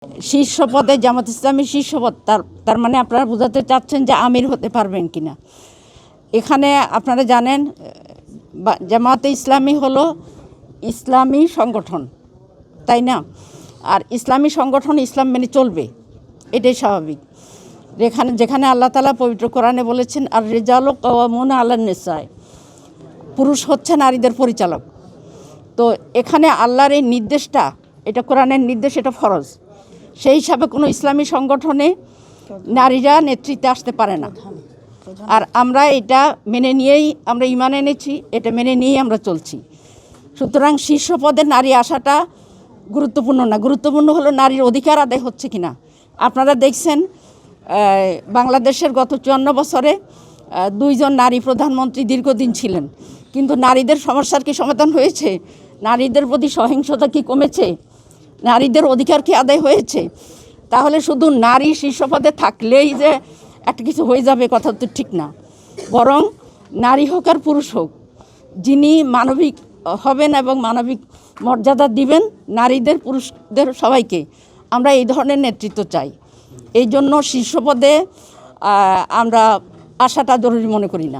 শীর্ষ পদে জামাত ইসলামী শীর্ষ পদ, তার মানে আপনারা বোঝাতে চাচ্ছেন যে আমির হতে পারবেন কিনা। এখানে আপনারা জানেন জামাতে ইসলামী হলো ইসলামী সংগঠন, তাই না? আর ইসলামী সংগঠন ইসলাম মেনে চলবে, এটাই স্বাভাবিক। যেখানে আল্লাহ তাআলা পবিত্র কোরআনে বলেছেন আর রিজালু কাওয়ামুনা আলান নিসায়, পুরুষ হচ্ছে নারীদের পরিচালক। তো এখানে আল্লাহর এই নির্দেশটা, এটা কোরআনের নির্দেশ, এটা ফরজ। সেই হিসাবে কোনো ইসলামী সংগঠনে নারীরা নেতৃত্বে আসতে পারে না। আর আমরা এটা মেনে নিয়েই আমরা ঈমান এনেছি, এটা মেনে নিয়েই আমরা চলছি। সুতরাং শীর্ষ পদে নারী আসাটা গুরুত্বপূর্ণ না, গুরুত্বপূর্ণ হলো নারীর অধিকার আদায় হচ্ছে কিনা। আপনারা দেখছেন বাংলাদেশের গত 54 বছরে 2 জন নারী প্রধানমন্ত্রী দীর্ঘদিন ছিলেন, কিন্তু নারীদের সমস্যার কি সমাধান হয়েছে? নারীদের প্রতি সহিংসতা কি কমেছে? নারীদের অধিকার কি আদায় হয়েছে? তাহলে শুধু নারী শীর্ষ পদে থাকলেই যে একটা কিছু হয়ে যাবে, কথা তো ঠিক না। বরং নারী হোক আর পুরুষ হোক, যিনি মানবিক হবেন এবং মানবিক মর্যাদা দিবেন নারীদের পুরুষদের সবাইকে, আমরা এই ধরনের নেতৃত্ব চাই। এই জন্য শীর্ষ পদে আমরা আসাটা জরুরি মনে করি না।